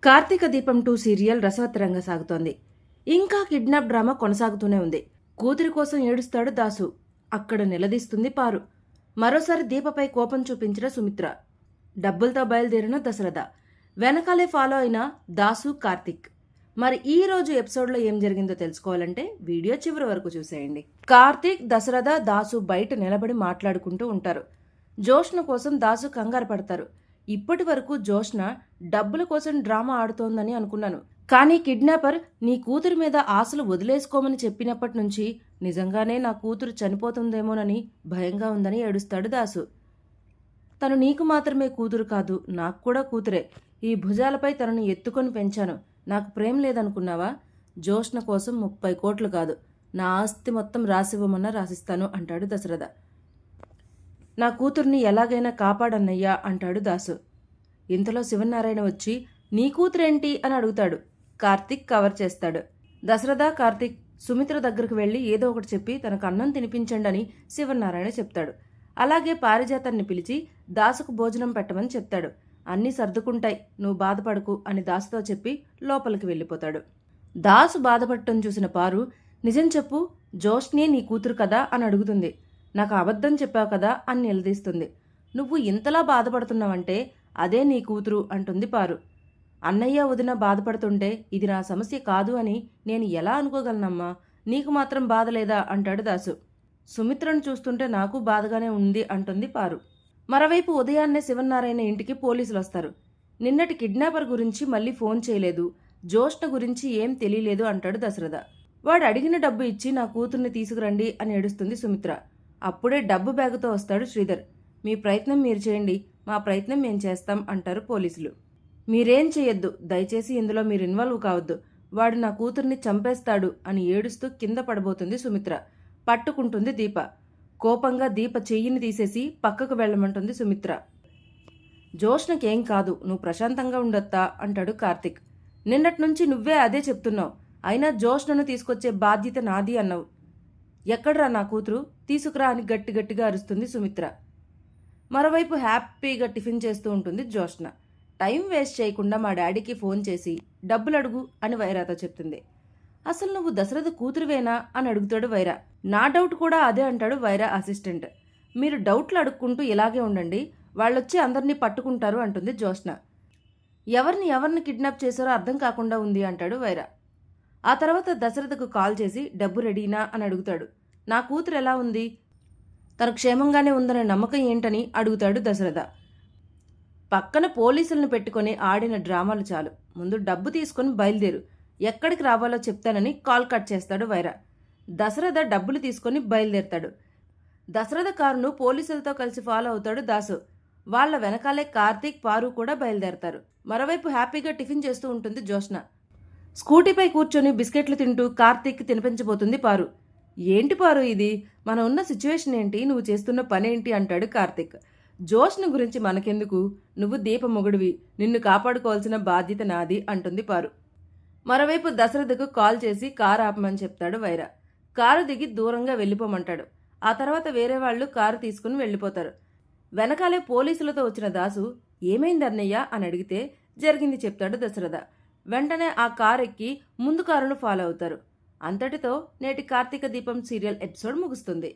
కార్తీక దీపం 2 సీరియల్ రసవత్తరంగా సాగుతోంది. ఇంకా కిడ్నాప్ డ్రామా కొనసాగుతూనే ఉంది. కూతురి కోసం ఏడుస్తాడు దాసు. అక్కడ నిలదీస్తుంది పారు. మరోసారి దీపపై కోపం చూపించిన సుమిత్ర. డబ్బులతో బయలుదేరిన దశరథ. వెనకాలే ఫాలో అయిన దాసు, కార్తీక్. మరి ఈ రోజు ఎపిసోడ్లో ఏం జరిగిందో తెలుసుకోవాలంటే వీడియో చివరి వరకు చూసేయండి. కార్తీక్, దశరథ, దాసు బయట నిలబడి మాట్లాడుకుంటూ ఉంటారు. జోష్న కోసం దాసు కంగారు పడతారు. ఇప్పటి వరకు జోష్న డబ్బుల కోసం డ్రామా ఆడుతోందని అనుకున్నాను, కానీ కిడ్నాపర్ నీ కూతురు మీద ఆశలు వదిలేసుకోమని చెప్పినప్పటి నుంచి నిజంగానే నా కూతురు చనిపోతుందేమోనని భయంగా ఉందని ఏడుస్తాడు దాసు. తను నీకు మాత్రమే కూతురు కాదు, నాకు కూడా కూతురే. ఈ భుజాలపై తనను ఎత్తుకొని పెంచాను. నాకు ప్రేమ లేదనుకున్నావా? జోష్న కోసం 30 కోట్లు కాదు, నా ఆస్తి మొత్తం రాసివ్వమన్నా రాసిస్తాను అంటాడు దశరథ. నా కూతుర్ని ఎలాగైనా కాపాడన్నయ్యా అంటాడు దాసు. ఇంతలో శివనారాయణ వచ్చి నీ కూతురేంటి అని అడుగుతాడు. కార్తీక్ కవర్ చేస్తాడు. దశరథ, కార్తీక్ సుమిత్ర దగ్గరకు వెళ్ళి ఏదో ఒకటి చెప్పి తనకు అన్నం తినిపించండి అని శివనారాయణ చెప్తాడు. అలాగే పారిజాతాన్ని పిలిచి దాసుకు భోజనం పెట్టమని చెప్తాడు. అన్నీ సర్దుకుంటాయి, నువ్వు బాధపడకు అని దాసుతో చెప్పి లోపలికి వెళ్ళిపోతాడు. దాసు బాధపడటం చూసిన పారు, నిజం చెప్పు, జోష్నే నీ కూతురు కదా అని అడుగుతుంది. నాకు అబద్ధం చెప్పావు కదా అని నిలదీస్తుంది. నువ్వు ఇంతలా బాధపడుతున్నావంటే అదే నీ కూతురు అంటుంది పారు. అన్నయ్య, వదిన బాధపడుతుంటే ఇది నా సమస్య కాదు అని నేను ఎలా అనుకోగలనమ్మా? నీకు మాత్రం బాధ లేదా అంటాడు దాసు. సుమిత్రను చూస్తుంటే నాకు బాధగానే ఉంది అంటుంది పారు. మరోవైపు ఉదయాన్నే శివనారాయణ ఇంటికి పోలీసులు వస్తారు. నిన్నటి కిడ్నాపర్ గురించి మళ్ళీ ఫోన్ చేయలేదు, జోష్న గురించి ఏం తెలియలేదు అంటాడు దశరథ. వాడు అడిగిన డబ్బు ఇచ్చి నా కూతుర్ని తీసుకురండి అని ఏడుస్తుంది సుమిత్ర. అప్పుడే డబ్బు బ్యాగుతో వస్తాడు శ్రీధర్. మీ ప్రయత్నం మీరు చేయండి, మా ప్రయత్నం మేం చేస్తాం అంటారు పోలీసులు. మీరేం చేయొద్దు, దయచేసి ఇందులో మీరు ఇన్వాల్వ్ కావద్దు, వాడు నా కూతుర్ని చంపేస్తాడు అని ఏడుస్తూ కింద పడబోతుంది సుమిత్ర. పట్టుకుంటుంది దీప. కోపంగా దీప చెయ్యిని తీసేసి పక్కకు వెళ్ళమంటుంది సుమిత్ర. జోష్నకేం కాదు, నువ్వు ప్రశాంతంగా ఉండొత్తా అంటాడు కార్తీక్. నిన్నటి నుంచి నువ్వే అదే చెప్తున్నావు, అయినా జోష్నను తీసుకొచ్చే బాధ్యత నాది అన్నావు. ఎక్కడ్రా నా కూతురు, తీసుకురా అని గట్టిగా అరుస్తుంది సుమిత్ర. మరోవైపు హ్యాపీగా టిఫిన్ చేస్తూ ఉంటుంది జోష్న. టైం వేస్ట్ చేయకుండా మా డాడీకి ఫోన్ చేసి డబ్బులు అడుగు అని వైరాతో చెప్తుంది. అసలు నువ్వు దశరథ కూతురువేనా అని అడుగుతాడు వైరా. నా డౌట్ కూడా అదే అంటాడు వైరా అసిస్టెంట్. మీరు డౌట్లు అడుక్కుంటూ ఇలాగే ఉండండి, వాళ్ళొచ్చి అందరినీ పట్టుకుంటారు అంటుంది జోష్న. ఎవరిని కిడ్నాప్ చేశారో అర్థం కాకుండా ఉంది అంటాడు వైరా. ఆ తర్వాత దశరథకు కాల్ చేసి డబ్బు రెడీనా అని అడుగుతాడు. నా కూతురు ఎలా ఉంది, తను క్షేమంగానే ఉందనే నమ్మకం ఏంటని అడుగుతాడు దశరథ. పక్కన పోలీసులను పెట్టుకొని ఆడిన డ్రామాలు చాలు, ముందు డబ్బు తీసుకొని బయలుదేరు, ఎక్కడికి రావాలో చెప్తానని కాల్ కట్ చేస్తాడు వైరా. దశరథ డబ్బులు తీసుకొని బయలుదేరతాడు. దశరథ కారును పోలీసులతో కలిసి ఫాలో అవుతాడు దాసు. వాళ్ల వెనకాలే కార్తీక్, పారు కూడా బయలుదేరతారు. మరోవైపు హ్యాపీగా టిఫిన్ చేస్తూ ఉంటుంది జోష్న. స్కూటీపై కూర్చొని బిస్కెట్లు తింటూ కార్తీక్ తినిపించబోతుంది పారు. ఏంటి పారు ఇది, మనం ఉన్న సిచ్యువేషన్ ఏంటి, నువ్వు చేస్తున్న పనేంటి అంటాడు కార్తీక్. జోష్ను గురించి మనకెందుకు, నువ్వు దీప మొగుడివి, నిన్ను కాపాడుకోవాల్సిన బాధ్యత నాది అంటుంది పారు. మరోవైపు దశరథకు కాల్ చేసి కారు ఆపమని చెప్తాడు వైరా. కారు దిగి దూరంగా వెళ్ళిపోమంటాడు. ఆ తర్వాత వేరే వాళ్ళు కారు తీసుకుని వెళ్ళిపోతారు. వెనకాలే పోలీసులతో వచ్చిన దాసు ఏమైంది అన్నయ్య అని అడిగితే జరిగింది చెప్తాడు దశరథ. వెంటనే ఆ కారు ఎక్కి ముందు కారును ఫాలో అవుతారు. అంతటితో నేటి కార్తీక దీపం సీరియల్ ఎపిసోడ్ ముగుస్తుంది.